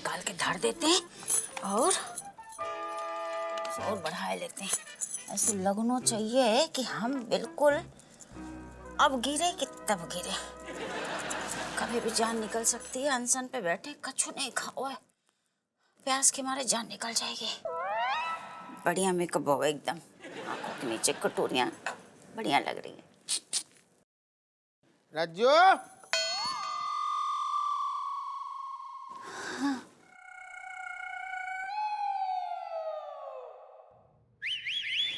निकाल के धर देते हैं और बढ़ा लेते हैं। ऐसे लगना चाहिए कि हम बिल्कुल अब गिरे कि तब गिरे। कभी भी जान निकल सकती है। अनशन पे बैठे कछु नहीं खाओ है, प्यास के मारे जान निकल जाएगी। बढ़िया मेकअप हो एकदम, आंखों के नीचे कटोरियां बढ़िया लग रही है। राजू, हाँ।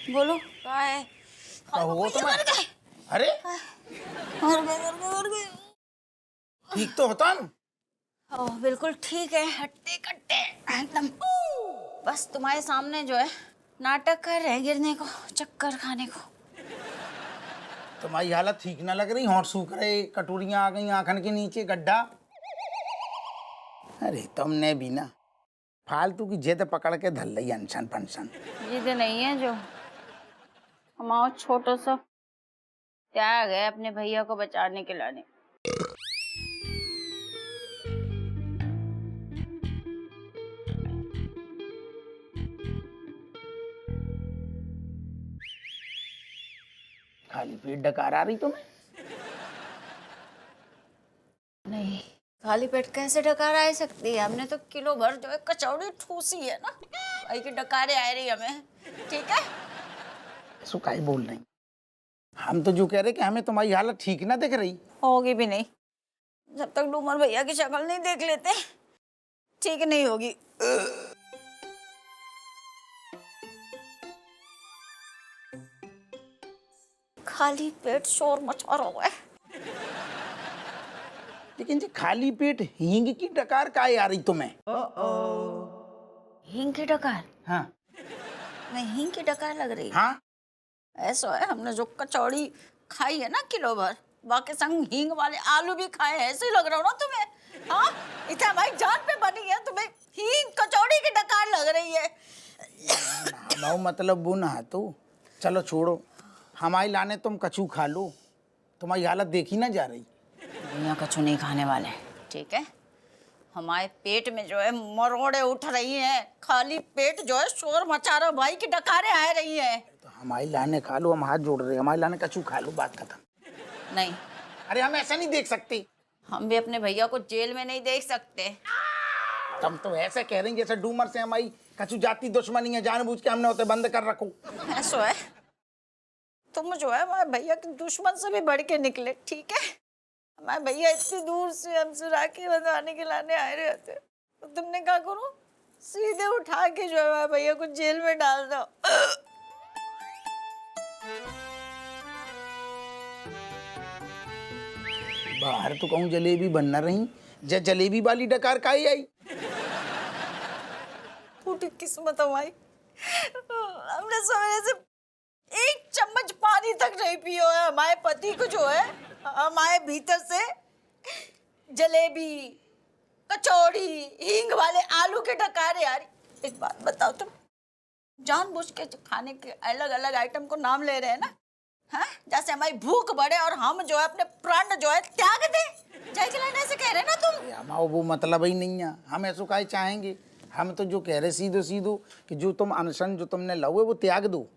बोलो क्या है? हो तुम्हें? अरे मर गए। ठीक तो होता न? ओह बिल्कुल ठीक है, हट्टे कट्टे एकदम। बस तुम्हारे सामने जो है नाटक कर रहे हैं, गिरने को, चक्कर खाने को। तुम्हारी हालत ठीक ना लग रही, होंठ सूख रहे, कटोरियां आ गई आंखन के नीचे, गड्ढा। अरे तुमने भी ना फालतू की जिद पकड़ के धर ली अनशन फंशन। जिद नहीं है जो, हमारा छोटा सा त्याग है अपने भैया को बचाने के लाने। खाली पेट डकार आ रही तुम्हें? नहीं, खाली पेट कैसे डकार आ सकती है? हमने तो किलो भर जो है कचौड़ी ठूसी है ना, भाई की डकारे आ रही हमें। ठीक है, सुकाई बोल रही। हम तो जो कह रहे कि हमें तुम्हारी हालत ठीक ना दिख रही। होगी भी नहीं जब तक डूमर भैया की शक्ल नहीं देख लेते, ठीक नहीं होगी। खाली पेट शोर मचा रहा है। लेकिन जी खाली पेट हींग की डकार काहे आ रही तुम्हें? हींग की डकार? हाँ नहीं, हींग की डकार लग रही। हाँ, ऐसा है, हमने जो कचौड़ी खाई है ना किलो भर, बाकी संग हींग वाले आलू भी खाए हैं, ऐसे ही लग रहा हो ना तुम्हें? हाँ, इतना हमारी जान पे बनी है, तुम्हें हींग कचौड़ी की डकार लग रही है। ना मतलब वो ना तो चलो छोड़ो, हमारी लाने तुम कछू खा लो, तुम्हारी हालत देखी ना जा रही। दुनिया कछु नहीं खाने वाले, ठीक है? हमारे पेट में जो है मरोड़े उठ रही हैं, खाली पेट जो है शोर मचा रहा, भाई की डकारें आ रही हैं। तो हमारी लाने खा लो, हम हाथ जोड़ रहे हैं, हमारी लाने कछू खा लो, बात खत्म। नहीं, अरे हम ऐसा नहीं देख सकते। हम भी अपने भैया को जेल में नहीं देख सकते। तुम तो ऐसे कह रही जैसे डूमर से हमारी कछु जाति दुश्मनी है, जानबूझ के हमने उसे बंद कर रखो। ऐसा है, तुम जो है हमारे भैया के दुश्मन से भी बढ़ के निकले, ठीक है? हमारे भैया इतनी दूर से हमसे राखी बंधवाने के लाने आए रहते, तो तुमने क्या करो, सीधे उठा के जो है हमारे भैया को जेल में डाल दो। बाहर तो कहूँ जलेबी बन न रही, जलेबी वाली डकार काहे आई? फूटी किस्मत हमारी, हमने सवेरे से एक चम्मच पानी तक नहीं पियो है। हमारे पति को जो है हमारे भीतर से जलेबी, कचौड़ी, हींग वाले आलू के डकारे आ रही। एक बात बताओ, तुम जानबूझ के खाने के अलग अलग आइटम को नाम ले रहे हैं ना? हाँ, जैसे हमारी भूख बढ़े और हम जो है अपने प्राण जो है त्याग दे, जय जलाने ऐसे कह रहे हैं ना तुम? हमारा वो मतलब ही नहीं है, हम ऐसा काहे चाहेंगे। हम तो जो कह रहे सीधो सीधो कि जो तुम अनशन जो तुमने लाओ वो त्याग दो,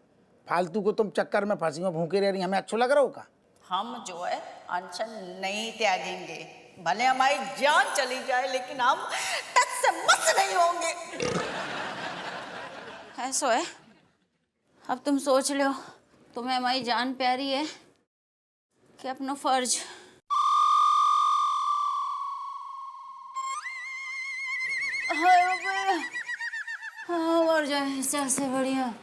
फालतू को तुम चक्कर में फंसी में भूखे रह रही, हमें अच्छा लग रहा होगा? हम जो है अनशन नहीं त्यागेंगे, भले हमारी जान चली जाए, लेकिन हम टच से मस नहीं होंगे। ऐसा है, अब तुम सोच लो, तुम्हें हमारी जान प्यारी है कि अपना फर्ज? हाँ, मर जाए इससे बढ़िया।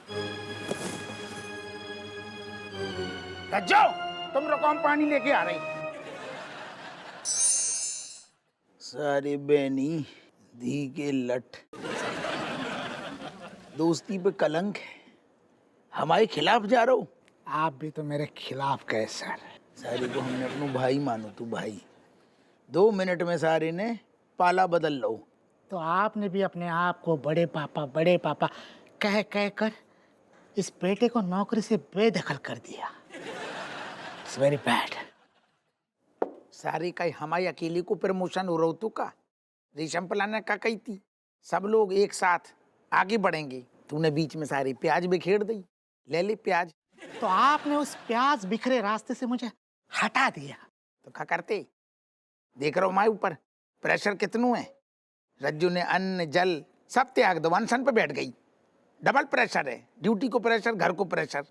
जाओ तुम रुको, हम पानी लेके आ रही। सारे बेनी धी के लट, दोस्ती पे कलंक है, हमारे खिलाफ जा रहा हो। आप भी तो मेरे खिलाफ गए सर। सारे को हमने अपना भाई मानो, तू भाई। 2 मिनट में सारे ने पाला बदल लो। तो आपने भी अपने आप को बड़े पापा कह कह कर इस बेटे को नौकरी से बेदखल कर दिया। It's very bad. सारे का हमारी अकेले को प्रमोशन हो रहा हो तो का रेशम पलाना का कही थी। सब लोग एक साथ आगे बढ़ेंगे। तूने बीच में सारी प्याज बिखेर दी। ले ले प्याज। तो आपने उस प्याज बिखरे रास्ते से मुझे हटा दिया। तो क्या करते? देख रहा हूँ मैं ऊपर प्रेशर कितनू है। रज्जू ने अन्न जल सब त्याग दो, अनशन पे बैठ गई। डबल प्रेशर है, ड्यूटी को प्रेशर, घर को प्रेशर।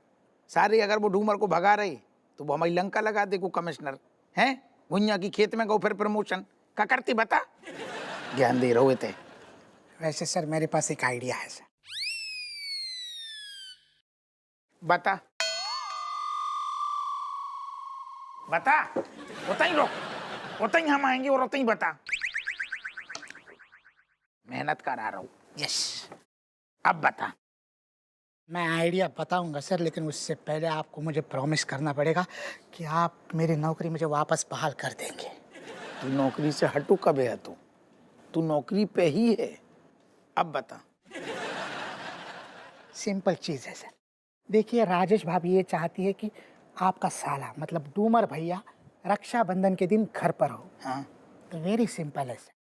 सारे अगर वो डूमर को भगा रहे तो वो हमारी लंका लगा दे को कमिश्नर है। भुइया की खेत में गो फिर प्रमोशन। क्या करती बता? ज्ञान दे रहे थे। वैसे सर मेरे पास एक आइडिया है सर। बता बता। उतना ही रोक, उतना ही हम आएंगे और उतना ही बता। मेहनत करा रहा हूँ। यस, अब बता। मैं आइडिया बताऊंगा सर, लेकिन उससे पहले आपको मुझे प्रॉमिस करना पड़ेगा कि आप मेरी नौकरी मुझे वापस बहाल कर देंगे। तू नौकरी से हटू कब है? तू नौकरी पे ही है। अब बता। सिंपल चीज़ है सर। देखिए राजेश भाभी ये चाहती है कि आपका साला मतलब डूमर भैया रक्षाबंधन के दिन घर पर हो। हाँ, तो वेरी सिंपल है सर,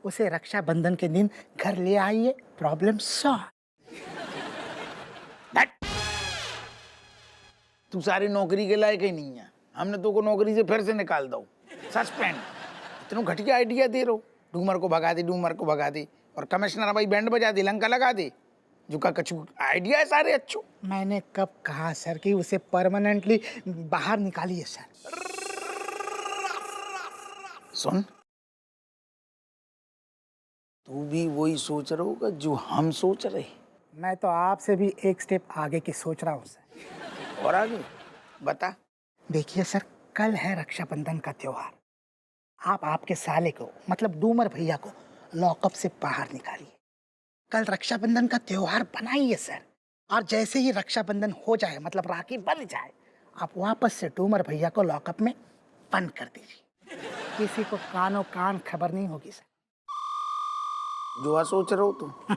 उसे रक्षाबंधन के दिन घर ले आइए, प्रॉब्लम सॉल्व। तू सारी नौकरी के लायक ही नहीं है। हमने तो को नौकरी से फिर से निकाल दो, सस्पेंड। इतना घटिया आइडिया दे रहो। डूमर को भगा दे, डूमर को भगा दे, और कमिश्नर भाई बैंड बजा दे, लंका लगा दे। जो का कछु आइडिया है सारे अच्छो। मैंने कब कहा सर कि उसे परमानेंटली बाहर निकालिए सर। सुन, तू भी वही सोच रहा होगा जो हम सोच रहे। मैं तो आपसे भी एक स्टेप आगे की सोच रहा हूँ सर। और आगे बता। देखिए सर, कल है रक्षाबंधन का त्योहार। आप आपके साले को मतलब डूमर भैया को लॉकअप से बाहर निकालिए। कल रक्षाबंधन का त्योहार बनाइए सर, और जैसे ही रक्षाबंधन हो जाए मतलब राखी बन जाए, आप वापस से डूमर भैया को लॉकअप में बंद कर दीजिए। किसी को कानो कान खबर नहीं होगी सर। जो सोच रहे हो तुम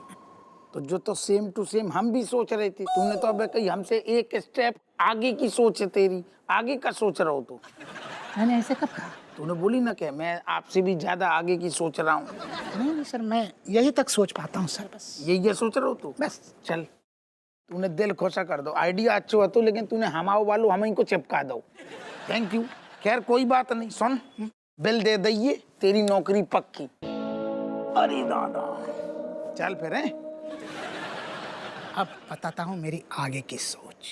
तो जो तो सेम टू सेम हम भी सोच रहे थे। तूने तो अब कहीं हमसे एक स्टेप आगे की सोच है तेरी। आगे का सोच रहा हो तू। मैंने ऐसे कब कहा? तूने बोली ना कि मैं आपसे भी ज्यादा आगे की सोच रहा हूँ। नहीं सर, मैं यही तक सोच पाता हूँ सर, बस ये सोच रहे हो तू। बस। चल, तूने दिल खोसा कर दो। आइडिया अच्छो है तो, लेकिन तूने हमाओ वालो हम इनको चिपका दो। Thank you. खैर कोई बात नहीं। सुन, बिल दे दइए, तेरी नौकरी पक्की। अरे दादा, चल फिर है। अब बताता हूँ मेरी आगे की सोच।